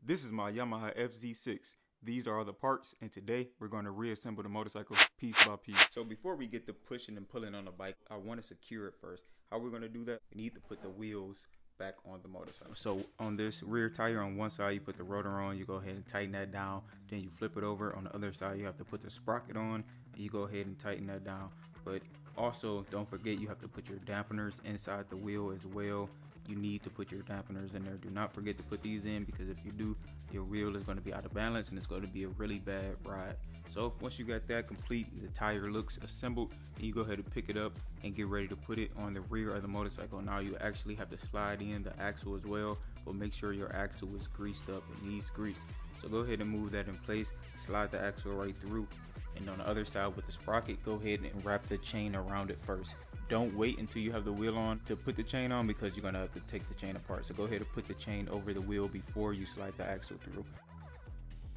This is my Yamaha FZ6. These are all the parts, and today we're going to reassemble the motorcycle piece by piece. So before we get to pushing and pulling on the bike, I want to secure it first. How we're going to do that? We need to put the wheels back on the motorcycle. So on this rear tire on one side, you put the rotor on, you go ahead and tighten that down. Then you flip it over. On the other side, you have to put the sprocket on, and you go ahead and tighten that down. But also, don't forget you have to put your dampeners inside the wheel as well. You need to put your dampeners in there. Do not forget to put these in, because if you do, your wheel is going to be out of balance and it's going to be a really bad ride. So once you got that complete, the tire looks assembled, and you go ahead and pick it up and get ready to put it on the rear of the motorcycle. Now you actually have to slide in the axle as well, but make sure your axle is greased up. It needs grease. So go ahead and move that in place, slide the axle right through, and on the other side with the sprocket, go ahead and wrap the chain around it first. Don't wait until you have the wheel on to put the chain on, because you're gonna have to take the chain apart. So go ahead and put the chain over the wheel before you slide the axle through.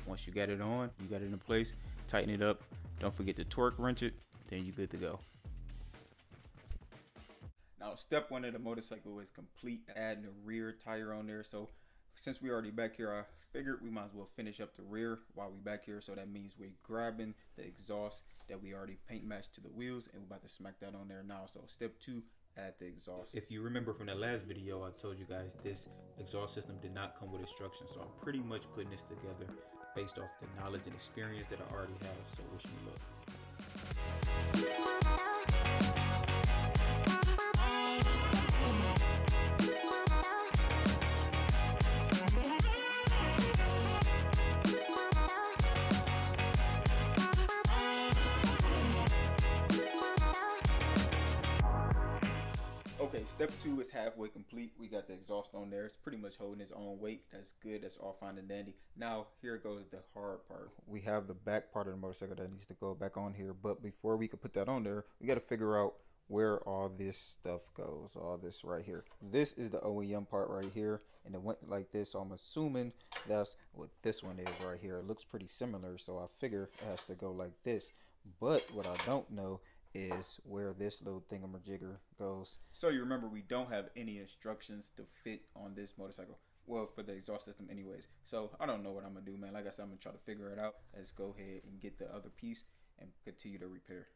Once you got it on, you got it in place, tighten it up. Don't forget to torque wrench it, then you're good to go. Now step one of the motorcycle is complete, adding the rear tire on there. So since we're already back here, I figured we might as well finish up the rear while we back here. So that means we're grabbing the exhaust that we already paint matched to the wheels, and we're about to smack that on there now. So step two, add the exhaust. If you remember from the last video, I told you guys this exhaust system did not come with instructions, so I'm pretty much putting this together based off the knowledge and experience that I already have. So wish me luck. Okay, step two is halfway complete. We got the exhaust on there. It's pretty much holding its own weight. That's good. That's all fine and dandy. Now, here goes the hard part. We have the back part of the motorcycle that needs to go back on here. But before we can put that on there, we got to figure out where all this stuff goes. All this right here. This is the OEM part right here. And it went like this. So I'm assuming that's what this one is right here. It looks pretty similar. So I figure it has to go like this. But what I don't know is where this little thingamajigger goes. So you remember, we don't have any instructions to fit on this motorcycle. Well, for the exhaust system anyways. So I don't know what I'm gonna do, man. Like I said, I'm gonna try to figure it out. Let's go ahead and get the other piece and continue to repair.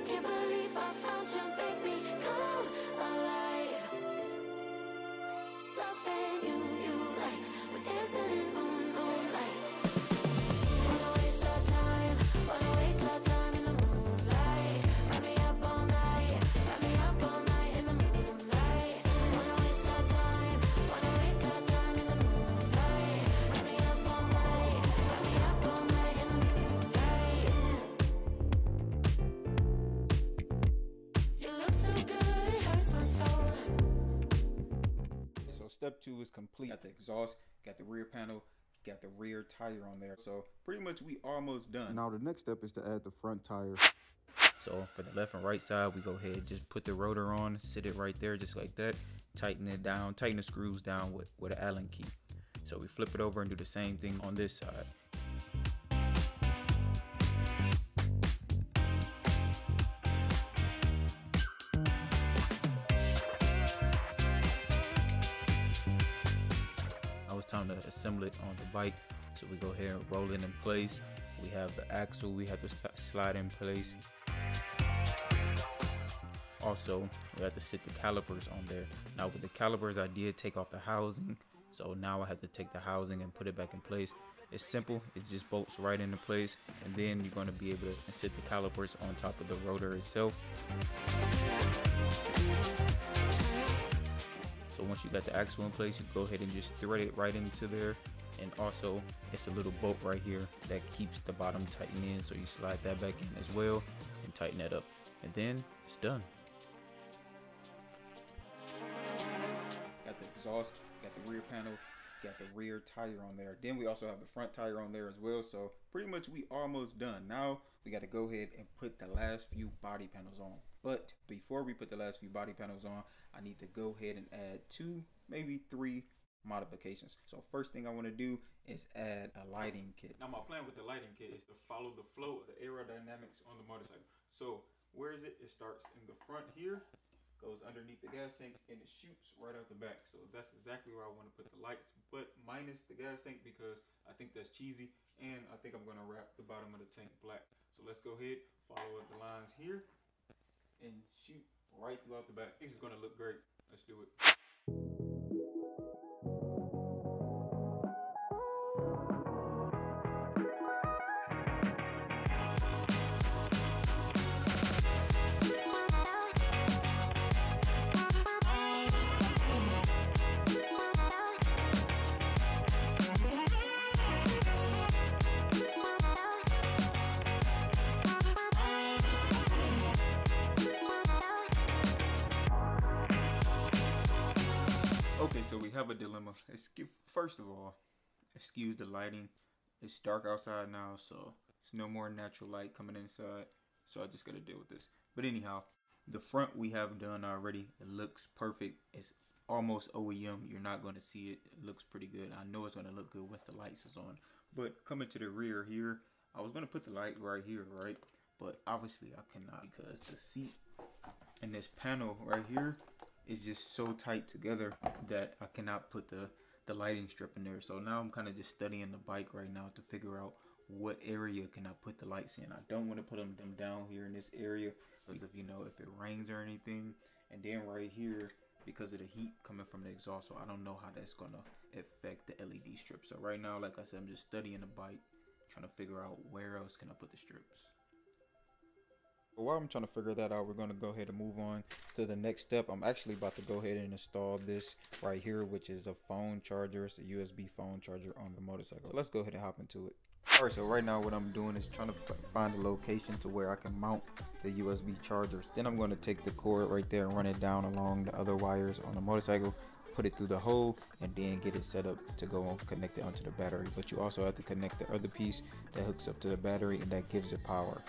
Can't believe I found you, baby. Come alive. Loving you like we're dancing in moonlight. Wanna waste our time in the moonlight. Wrap me up all night in the moonlight. Wanna waste our time in the moonlight. Wrap me up all night in the moonlight. You look so good, it hurts my soul. So step two is complete. Got the exhaust, got the rear panel, got the rear tire on there. So pretty much we almost done. Now the next step is to add the front tire. So for the left and right side, we go ahead and just put the rotor on, sit it right there just like that, tighten it down, tighten the screws down with an Allen key. So we flip it over and do the same thing on this side. Now it's time to assemble it on the bike. So we go ahead and roll it in place. We have the axle we have to slide in place. Also, we have to sit the calipers on there. Now with the calipers, I did take off the housing. So now I have to take the housing and put it back in place. It's simple. It just bolts right into place. And then you're going to be able to sit the calipers on top of the rotor itself. So once you got the axle in place, you go ahead and just thread it right into there. And also, it's a little bolt right here that keeps the bottom tightened in. So you slide that back in as well and tighten that up. And then it's done. Got the exhaust, got the rear panel, got the rear tire on there. Then we also have the front tire on there as well. So pretty much we almost done. Now we got to go ahead and put the last few body panels on. But before we put the last few body panels on, I need to go ahead and add 2, maybe 3 modifications. So first thing I want to do is add a lighting kit. Now my plan with the lighting kit is to follow the flow of the aerodynamics on the motorcycle. So where is it? It starts in the front here, goes underneath the gas tank and it shoots right out the back. So that's exactly where I want to put the lights, but minus the gas tank because I think that's cheesy, and I think I'm going to wrap the bottom of the tank black. So let's go ahead, follow up the lines here, and shoot right throughout the back. This is going to look great. Let's do it. Okay, so we have a dilemma. First of all, excuse the lighting. It's dark outside now, so there's no more natural light coming inside. So I just gotta deal with this. But anyhow, the front we have done already. It looks perfect. It's almost OEM. You're not gonna see it. It looks pretty good. I know it's gonna look good once the lights is on. But coming to the rear here, I was gonna put the light right here, right? But obviously I cannot because the seat and this panel right here is just so tight together that I cannot put the lighting strip in there. So now I'm kind of just studying the bike right now to figure out what area can I put the lights in. I don't want to put them down here in this area because if if it rains or anything. And then right here, because of the heat coming from the exhaust, so I don't know how that's gonna affect the LED strips. So right now, like I said, I'm just studying the bike, trying to figure out where else can I put the strips. While I'm trying to figure that out, we're going to go ahead and move on to the next step. I'm actually about to go ahead and install this right here, which is a phone charger. It's a USB phone charger on the motorcycle. So let's go ahead and hop into it. Alright, so right now what I'm doing is trying to find a location to where I can mount the USB chargers. Then I'm going to take the cord right there and run it down along the other wires on the motorcycle, put it through the hole, and then get it set up to go and connect it onto the battery. But you also have to connect the other piece that hooks up to the battery and that gives it power.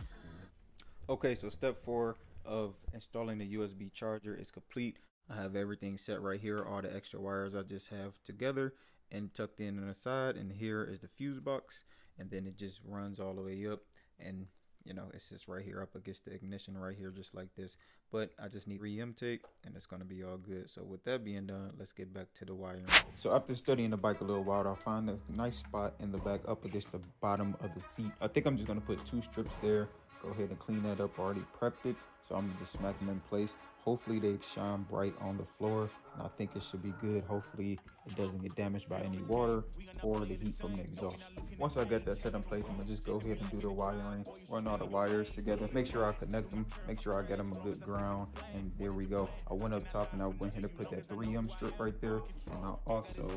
Okay, so step 4 of installing the USB charger is complete. I have everything set right here. All the extra wires I just have together and tucked in on the side, and here is the fuse box, and then it just runs all the way up, and it's just right here up against the ignition right here, just like this. But I just need re-em tape and it's going to be all good. So with that being done, let's get back to the wiring. So after studying the bike a little while, I found a nice spot in the back up against the bottom of the seat. I think I'm just going to put 2 strips there. Go ahead and clean that up. I already prepped it, so I'm gonna just smack them in place. Hopefully they shine bright on the floor, and I think it should be good. Hopefully it doesn't get damaged by any water or the heat from the exhaust. Once I get that set in place, I'm gonna just go ahead and do the wiring, run all the wires together, make sure I connect them, make sure I get them a good ground, and there we go. I went up top and I went ahead and put that 3M strip right there, and I also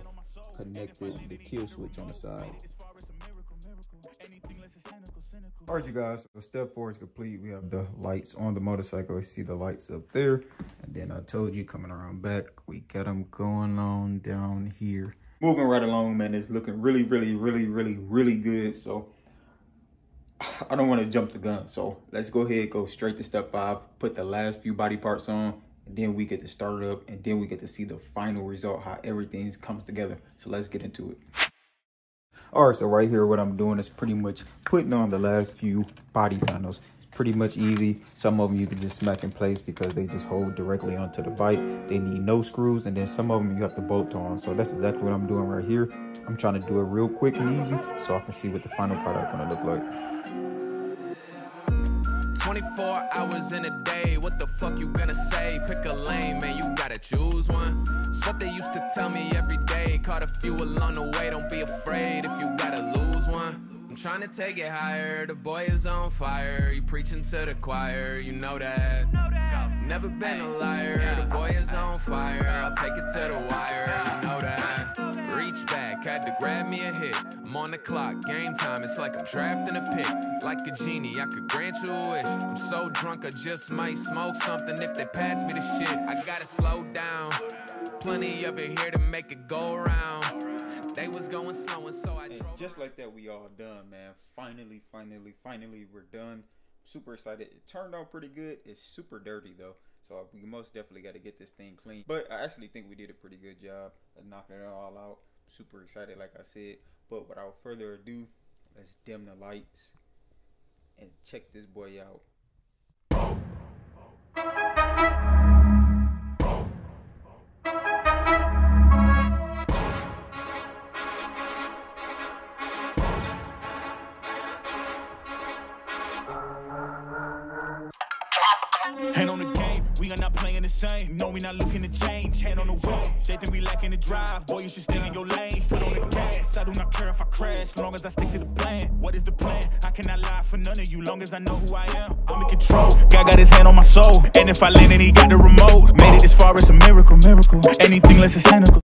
connected the kill switch on the side. Alright, you guys, so step 4 is complete. We have the lights on the motorcycle. You see the lights up there, and then I told you coming around back, we got them going on down here. Moving right along, man. It's looking really good. So I don't want to jump the gun, so let's go ahead, go straight to step 5, put the last few body parts on, and then we get to start it up, and then we get to see the final result, how everything comes together. So let's get into it. Alright, so right here what I'm doing is pretty much putting on the last few body panels. It's pretty much easy. Some of them you can just smack in place because they just hold directly onto the bike. They need no screws, and then some of them you have to bolt on. So that's exactly what I'm doing right here. I'm trying to do it real quick and easy so I can see what the final product gonna look like. 24 hours in a day, what the fuck you gonna say? Pick a lane, man, you gotta choose one. It's what they used to tell me every day. Caught a few along the way, don't be afraid if you gotta lose one. I'm trying to take it higher, the boy is on fire. You preaching to the choir, you know that. Never been a liar, the boy is on fire. I'll take it to the wire, you know that. Reach back, had to grab me a hit. I'm on the clock, game time, it's like I'm drafting a pick. Like a genie, I could grant you a wish. I'm so drunk, I just might smoke something if they pass me the shit. I gotta slow down, plenty of it here to make it go around. They was going slow and so I drove. And just like that, we all done, man. Finally, we're done. Super excited. It turned out pretty good. It's super dirty though, so we most definitely got to get this thing clean. But I actually think we did a pretty good job of knocking it all out. Super excited, like I said. But without further ado, let's dim the lights and check this boy out. Hand on the game, we are not playing the same. No, we not looking to change. Hand on the wheel, they think we lacking the drive. Boy, you should stay in your lane. Foot on the gas, I do not care if I crash, as long as I stick to the plan. What is the plan? I cannot lie for none of you, long as I know who I am. I'm in control, God got his hand on my soul. And if I land and he got the remote, made it as far as a miracle, miracle. Anything less is cynical.